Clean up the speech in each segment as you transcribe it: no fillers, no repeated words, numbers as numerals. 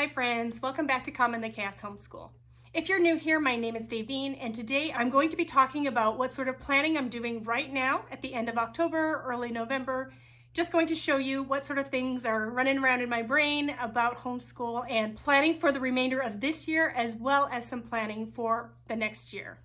Hi friends, welcome back to Common the Chaos Homeschool. If you're new here, my name is Davine, and today I'm going to be talking about what sort of planning I'm doing right now at the end of October, early November. Just going to show you what sort of things are running around in my brain about homeschool and planning for the remainder of this year, as well as some planning for the next year.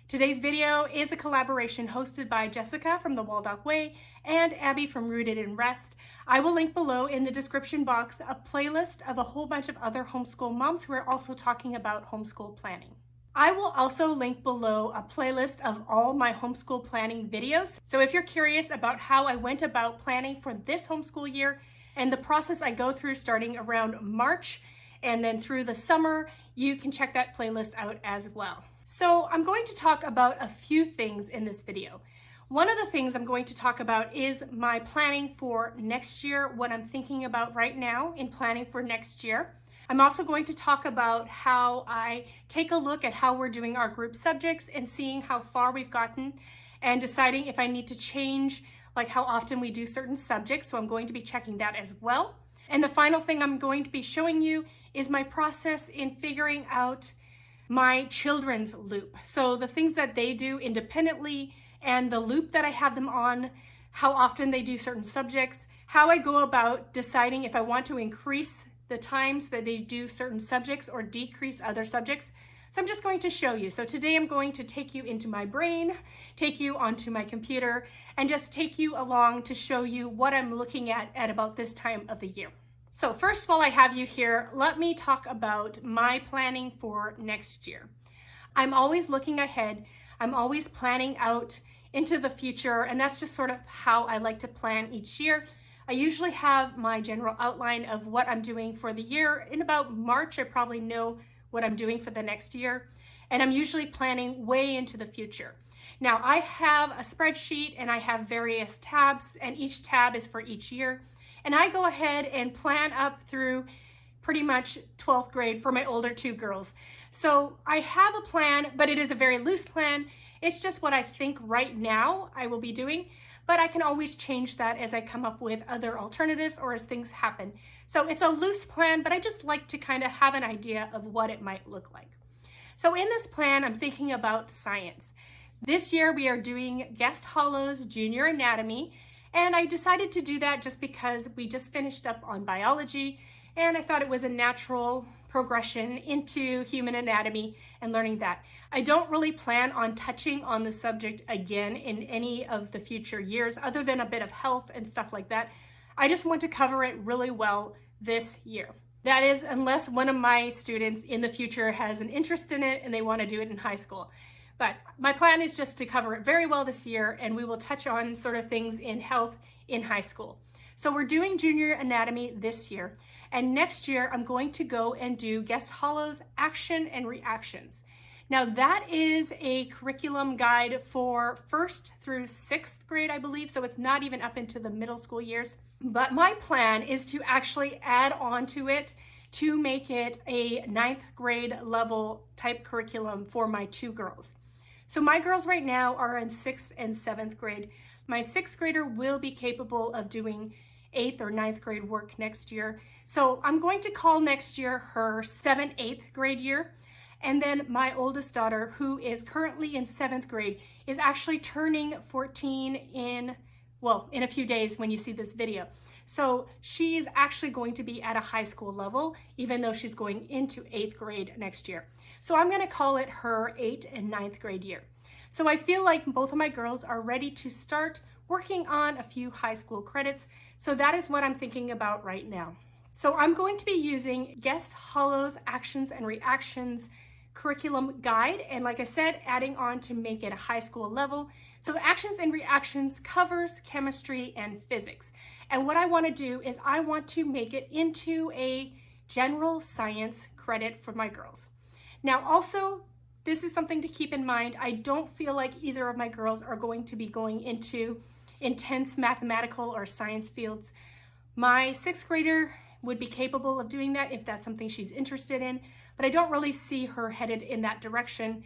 Today's video is a collaboration hosted by Jessica from The Waldock Way and Abby from Rooted in Rest. I will link below in the description box a playlist of a whole bunch of other homeschool moms who are also talking about homeschool planning. I will also link below a playlist of all my homeschool planning videos. So if you're curious about how I went about planning for this homeschool year and the process I go through starting around March and then through the summer, you can check that playlist out as well. So I'm going to talk about a few things in this video. One of the things I'm going to talk about is my planning for next year, what I'm thinking about right now in planning for next year. I'm also going to talk about how I take a look at how we're doing our group subjects and seeing how far we've gotten and deciding if I need to change like how often we do certain subjects. So I'm going to be checking that as well. And the final thing I'm going to be showing you is my process in figuring out my children's loop. So the things that they do independently and the loop that I have them on, how often they do certain subjects, how I go about deciding if I want to increase the times that they do certain subjects or decrease other subjects. So I'm just going to show you. So today I'm going to take you into my brain, take you onto my computer, and just take you along to show you what I'm looking at about this time of the year. So first, while I have you here, let me talk about my planning for next year. I'm always looking ahead. I'm always planning out into the future, and that's just sort of how I like to plan each year. I usually have my general outline of what I'm doing for the year. In about March, I probably know what I'm doing for the next year, and I'm usually planning way into the future. Now, I have a spreadsheet and I have various tabs, and each tab is for each year. And I go ahead and plan up through pretty much 12th grade for my older two girls. So I have a plan, but it is a very loose plan. It's just what I think right now I will be doing, but I can always change that as I come up with other alternatives or as things happen. So it's a loose plan, but I just like to kind of have an idea of what it might look like. So in this plan, I'm thinking about science. This year we are doing Guest Hollow's Junior Anatomy, and I decided to do that just because we just finished up on biology, and I thought it was a natural progression into human anatomy and learning that. I don't really plan on touching on the subject again in any of the future years, other than a bit of health and stuff like that. I just want to cover it really well this year. That is, unless one of my students in the future has an interest in it and they want to do it in high school. But my plan is just to cover it very well this year, and we will touch on sort of things in health in high school. So we're doing junior anatomy this year, and next year I'm going to go and do Guest Hollow's Action and Reactions. Now that is a curriculum guide for 1st through 6th grade, I believe, so it's not even up into the middle school years. But my plan is to actually add on to it to make it a 9th grade level type curriculum for my two girls. So my girls right now are in 6th and 7th grade. My 6th grader will be capable of doing 8th or 9th grade work next year. So I'm going to call next year her 7th, 8th grade year. And then my oldest daughter, who is currently in 7th grade, is actually turning 14 in a few days when you see this video. So she's actually going to be at a high school level, even though she's going into 8th grade next year. So I'm going to call it her 8th and 9th grade year. So I feel like both of my girls are ready to start working on a few high school credits. So that is what I'm thinking about right now. So I'm going to be using Guest Hollow's Actions and Reactions curriculum guide. And like I said, adding on to make it a high school level. So the Actions and Reactions covers chemistry and physics. And what I want to do is I want to make it into a general science credit for my girls. Now also, this is something to keep in mind. I don't feel like either of my girls are going to be going into intense mathematical or science fields. My 6th grader would be capable of doing that if that's something she's interested in, but I don't really see her headed in that direction.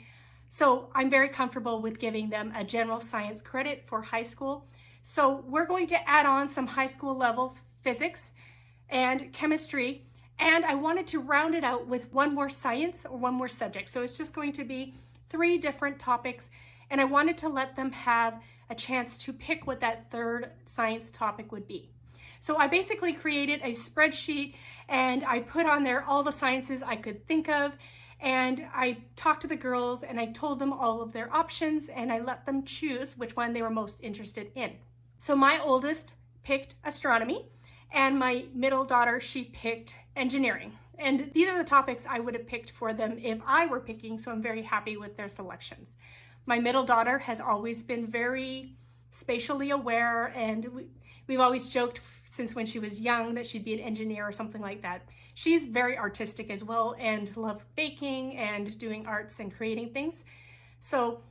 So I'm very comfortable with giving them a general science credit for high school. So we're going to add on some high school level physics and chemistry, and I wanted to round it out with one more science or one more subject. So it's just going to be 3 different topics, and I wanted to let them have a chance to pick what that third science topic would be. So I basically created a spreadsheet and I put on there all the sciences I could think of, and I talked to the girls and I told them all of their options and I let them choose which one they were most interested in. So my oldest picked astronomy and my middle daughter, she picked engineering. And these are the topics I would have picked for them if I were picking, so I'm very happy with their selections. My middle daughter has always been very spatially aware, and we've always joked since when she was young that she'd be an engineer or something like that. She's very artistic as well and loves baking and doing arts and creating things. So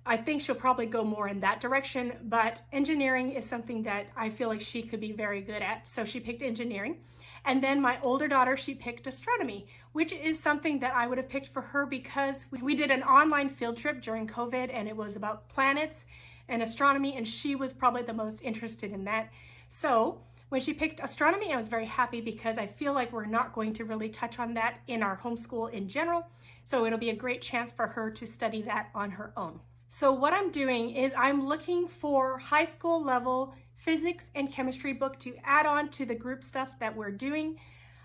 I think she'll probably go more in that direction, but engineering is something that I feel like she could be very good at. So she picked engineering. And then my older daughter, she picked astronomy, which is something that I would have picked for her because we did an online field trip during COVID and it was about planets and astronomy, and she was probably the most interested in that. So when she picked astronomy, I was very happy because I feel like we're not going to really touch on that in our homeschool in general. So it'll be a great chance for her to study that on her own. So what I'm doing is I'm looking for high school level physics and chemistry book to add on to the group stuff that we're doing.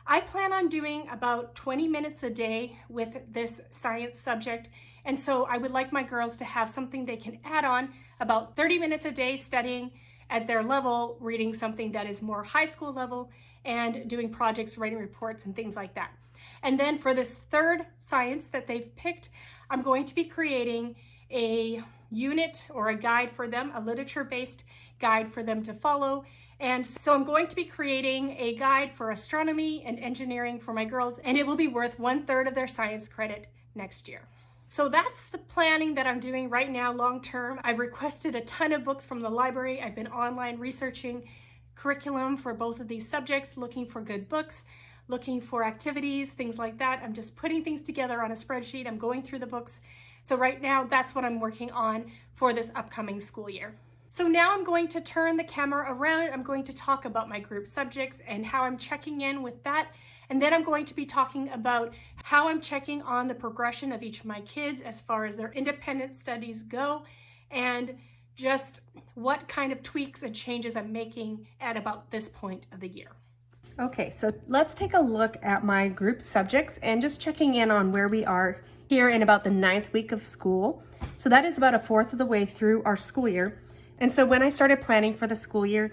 I plan on doing about 20 minutes a day with this science subject. And so I would like my girls to have something they can add on about 30 minutes a day studying at their level, reading something that is more high school level and doing projects, writing reports and things like that. And then for this third science that they've picked, I'm going to be creating a unit or a guide for them, a literature-based guide for them to follow. And so I'm going to be creating a guide for astronomy and engineering for my girls, and it will be worth 1/3 of their science credit next year. So that's the planning that I'm doing right now long term. I've requested a ton of books from the library. I've been online researching curriculum for both of these subjects, looking for good books, looking for activities, things like that. I'm just putting things together on a spreadsheet. I'm going through the books. So right now, that's what I'm working on for this upcoming school year. So now I'm going to turn the camera around. I'm going to talk about my group subjects and how I'm checking in with that. And then I'm going to be talking about how I'm checking on the progression of each of my kids as far as their independent studies go, and just what kind of tweaks and changes I'm making at about this point of the year. Okay, so let's take a look at my group subjects and just checking in on where we are here in about the 9th week of school. So that is about 1/4 of the way through our school year. And so when I started planning for the school year,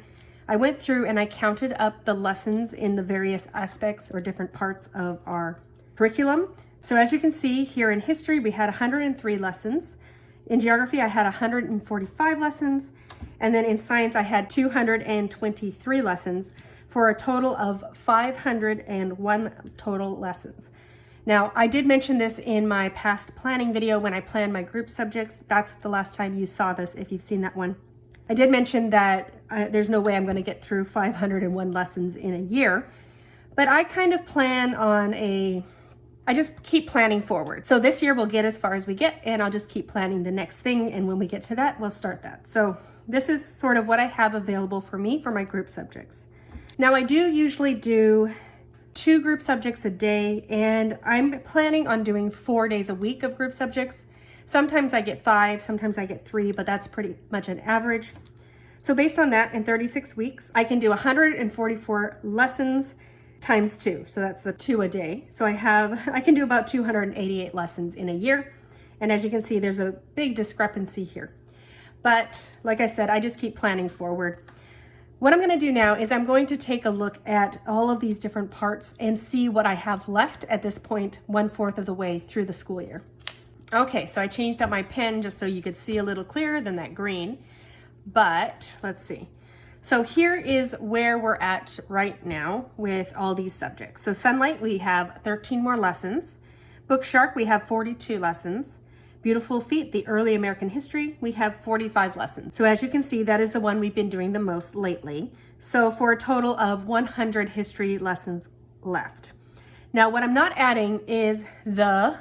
I went through and I counted up the lessons in the various aspects or different parts of our curriculum. So as you can see here in history, we had 103 lessons. In geography, I had 145 lessons. And then in science, I had 223 lessons for a total of 501 total lessons. Now, I did mention this in my past planning video when I planned my group subjects. That's the last time you saw this, if you've seen that one. I did mention that there's no way I'm going to get through 501 lessons in a year, but I kind of plan on I just keep planning forward. So this year we'll get as far as we get, and I'll just keep planning the next thing, and when we get to that, we'll start that. So this is sort of what I have available for me for my group subjects. Now, I do usually do 2 group subjects a day, and I'm planning on doing 4 days a week of group subjects. Sometimes I get 5, sometimes I get 3, but that's pretty much an average. So based on that, in 36 weeks, I can do 144 lessons times 2. So that's the 2 a day. So I can do about 288 lessons in a year. And as you can see, there's a big discrepancy here. But like I said, I just keep planning forward. What I'm going to do now is I'm going to take a look at all of these different parts and see what I have left at this point, 1/4 of the way through the school year. Okay, so I changed up my pen just so you could see a little clearer than that green, but let's see. So here is where we're at right now with all these subjects. So Sunlight, we have 13 more lessons. Book Shark, we have 42 lessons. Beautiful Feet, the early American history, we have 45 lessons. So as you can see, that is the one we've been doing the most lately. So for a total of 100 history lessons left. Now, what I'm not adding is the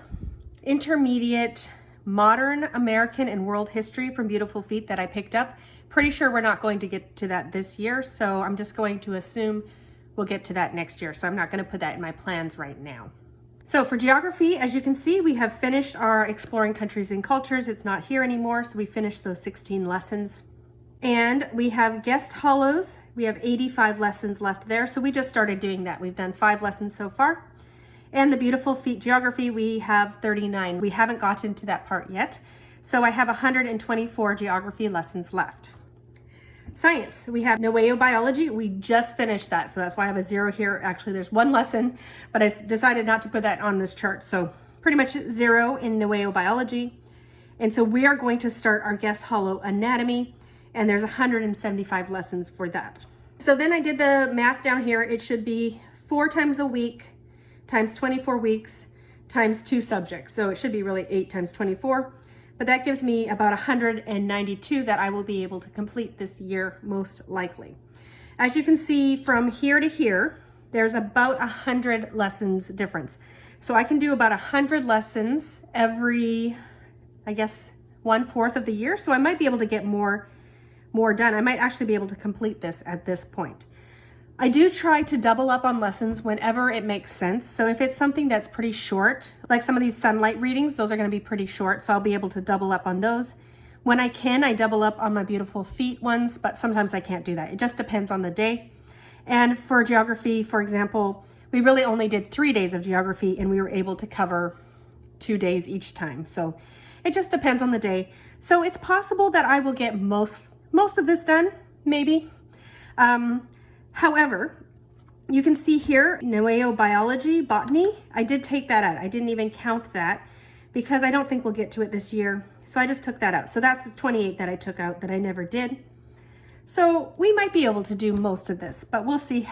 intermediate Modern American and World History from Beautiful Feet that I picked up. Pretty sure we're not going to get to that this year, so I'm just going to assume we'll get to that next year. So I'm not going to put that in my plans right now. So for geography, as you can see, we have finished our Exploring Countries and Cultures. It's not here anymore, so we finished those 16 lessons. And we have guest hollows. We have 85 lessons left there, so we just started doing that. We've done 5 lessons so far. And the Beautiful Feet geography, we have 39. We haven't gotten to that part yet, so I have 124 geography lessons left. Science, we have Biology. We just finished that, so that's why I have a 0 here. Actually, there's 1 lesson, but I decided not to put that on this chart. So pretty much 0 in Biology. And so we are going to start our guest hollow anatomy, and there's 175 lessons for that. So then I did the math down here. It should be 4 times a week times 24 weeks times 2 subjects. So it should be really 8 times 24. But that gives me about 192 that I will be able to complete this year, most likely. As you can see from here to here, there's about 100 lessons difference. So I can do about 100 lessons every, I guess, 1/4 of the year. So I might be able to get more done. I might actually be able to complete this at this point. I do try to double up on lessons whenever it makes sense. So if it's something that's pretty short, like some of these sunlight readings, those are going to be pretty short. So I'll be able to double up on those. When I can, I double up on my Beautiful Feet ones, but sometimes I can't do that. It just depends on the day. And for geography, for example, we really only did 3 days of geography and we were able to cover 2 days each time. So it just depends on the day. So it's possible that I will get most of this done, maybe. However, you can see here, Biology, Botany, I did take that out. I didn't even count that because I don't think we'll get to it this year. So I just took that out. So that's 28 that I took out that I never did. So we might be able to do most of this, but we'll see.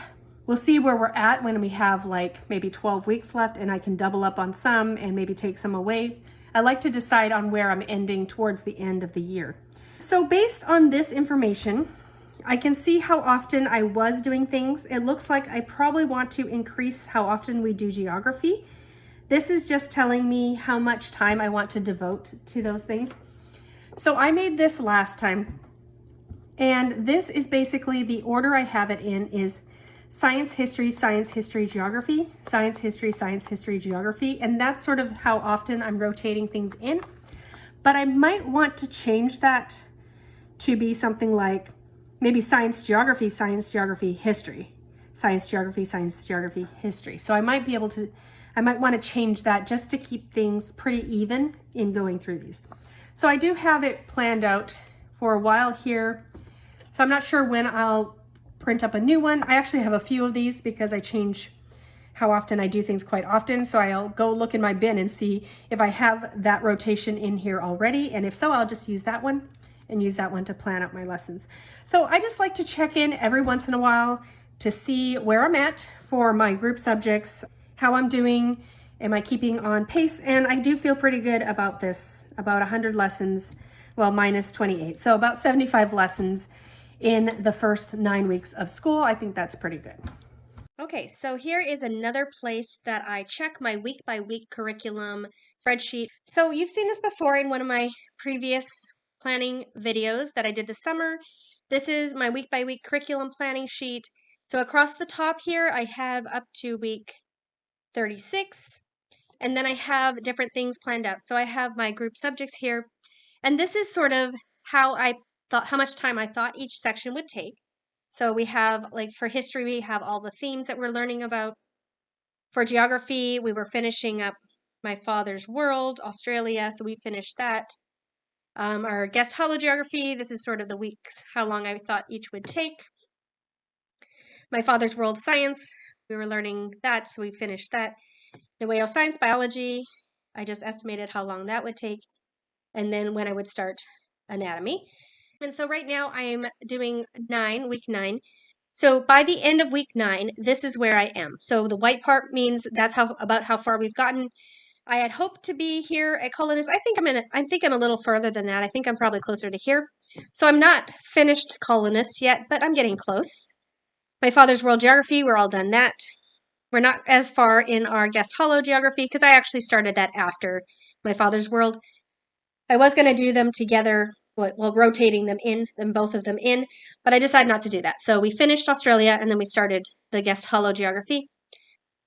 We'll see where we're at when we have like maybe 12 weeks left and I can double up on some and maybe take some away. I like to decide on where I'm ending towards the end of the year. So based on this information, I can see how often I was doing things. It looks like I probably want to increase how often we do geography. This is just telling me how much time I want to devote to those things. So I made this last time, and this is basically the order I have it in is science, history, geography, science, history, geography, and that's sort of how often I'm rotating things in. But I might want to change that to be something like maybe science, geography, history, science, geography, history. So I might want to change that just to keep things pretty even in going through these. So I do have it planned out for a while here. So I'm not sure when I'll print up a new one. I actually have a few of these because I change how often I do things quite often. So I'll go look in my bin and see if I have that rotation in here already. And if so, I'll just use that one and use that one to plan out my lessons. So I just like to check in every once in a while to see where I'm at for my group subjects, how I'm doing, am I keeping on pace? And I do feel pretty good about this, about 100 lessons, well, minus 28. So about 75 lessons in the first 9 weeks of school. I think that's pretty good. Okay, so here is another place that I check my week-by-week curriculum spreadsheet. So you've seen this before in one of my previous planning videos that I did this summer. This is my week-by-week curriculum planning sheet. So across the top here, I have up to week 36, and then I have different things planned out. So I have my group subjects here, and this is sort of how much time I thought each section would take. So we have, like for history, we have all the themes that we're learning about. For geography, we were finishing up my father's world, Australia, so we finished that. Our guest hollow geography, this is sort of the weeks, how long I thought each would take. My father's world science, we were learning that, so we finished that. Science, biology, I just estimated how long that would take, and then when I would start anatomy. And so right now I'm doing week 9. So by the end of week 9, this is where I am. So the white part means that's about how far we've gotten. I had hoped to be here at colonist. I think I'm a little further than that. I think I'm probably closer to here. So I'm not finished colonist yet, but I'm getting close. My father's world geography, we're all done that. We're not as far in our guest hollow geography because I actually started that after my father's world. I was going to do them together, well, rotating both of them in, but I decided not to do that. So we finished Australia and then we started the guest hollow geography.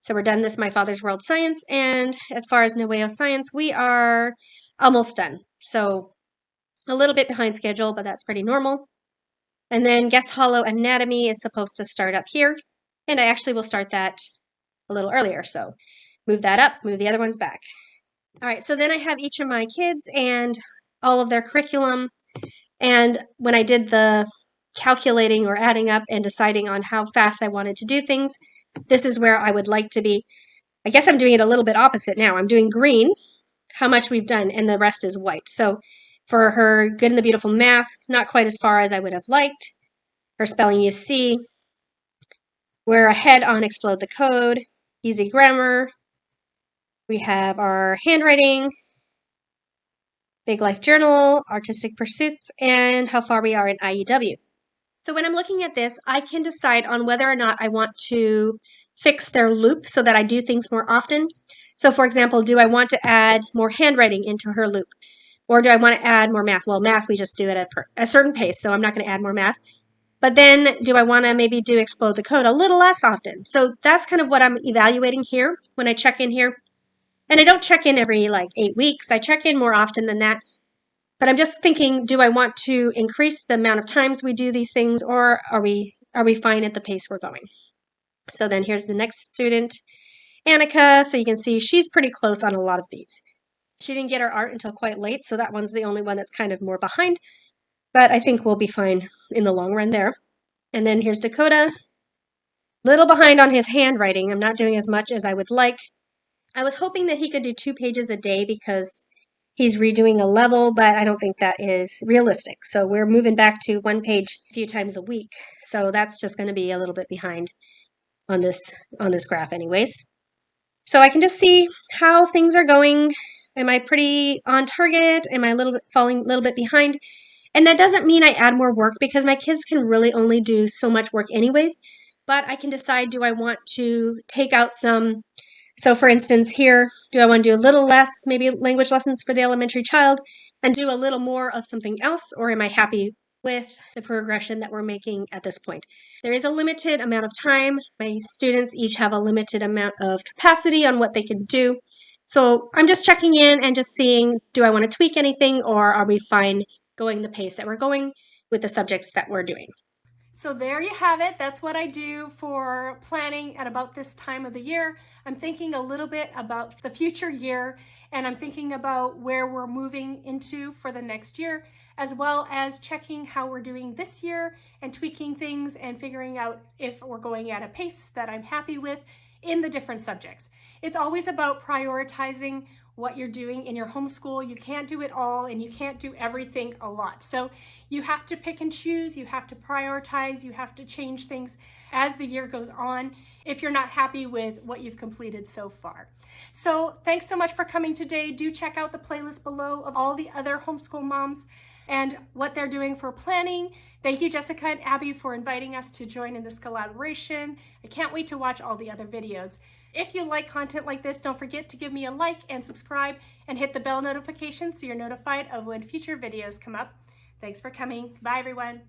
So we're done this My Father's World Science, and as far as Nuevo Science, we are almost done. So a little bit behind schedule, but that's pretty normal. And then guest hollow anatomy is supposed to start up here, and I actually will start that a little earlier. So move that up, move the other ones back. All right, so then I have each of my kids and all of their curriculum. And when I did the calculating or adding up and deciding on how fast I wanted to do things, this is where I would like to be. I guess I'm doing it a little bit opposite now. I'm doing green, how much we've done, and the rest is white. So for her good and the beautiful math, not quite as far as I would have liked. Her spelling you see. We're ahead on Explode the Code, easy grammar. We have our handwriting, big life journal, artistic pursuits, and how far we are in IEW. So when I'm looking at this, I can decide on whether or not I want to fix their loop so that I do things more often. So for example, do I want to add more handwriting into her loop? Or do I want to add more math? Well, math, we just do it at a certain pace, so I'm not going to add more math. But then do I want to maybe do Explode the Code a little less often? So that's kind of what I'm evaluating here when I check in here. And I don't check in every like 8 weeks. I check in more often than that. But I'm just thinking, do I want to increase the amount of times we do these things, or are we fine at the pace we're going? So then here's the next student, Annika. So you can see she's pretty close on a lot of these. She didn't get her art until quite late, so that one's the only one that's kind of more behind. But I think we'll be fine in the long run there. And then here's Dakota. Little behind on his handwriting. I'm not doing as much as I would like. I was hoping that he could do 2 pages a day because he's redoing a level, but I don't think that is realistic. So we're moving back to 1 page a few times a week. So that's just going to be a little bit behind on this graph anyways. So I can just see how things are going. Am I pretty on target? Am I falling a little bit behind? And that doesn't mean I add more work because my kids can really only do so much work anyways. But I can decide, do I want to take out some. So for instance, here, do I want to do a little less, maybe language lessons for the elementary child, and do a little more of something else, or am I happy with the progression that we're making at this point? There is a limited amount of time. My students each have a limited amount of capacity on what they can do. So I'm just checking in and just seeing, do I want to tweak anything, or are we fine going the pace that we're going with the subjects that we're doing? So there you have it. That's what I do for planning at about this time of the year. I'm thinking a little bit about the future year, and I'm thinking about where we're moving into for the next year, as well as checking how we're doing this year and tweaking things and figuring out if we're going at a pace that I'm happy with in the different subjects. It's always about prioritizing what you're doing in your homeschool. You can't do it all and you can't do everything a lot. So you have to pick and choose, you have to prioritize, you have to change things as the year goes on if you're not happy with what you've completed so far. So thanks so much for coming today. Do check out the playlist below of all the other homeschool moms and what they're doing for planning. Thank you, Jessica and Abby, for inviting us to join in this collaboration. I can't wait to watch all the other videos. If you like content like this, don't forget to give me a like and subscribe and hit the bell notification so you're notified of when future videos come up. Thanks for coming. Bye, everyone.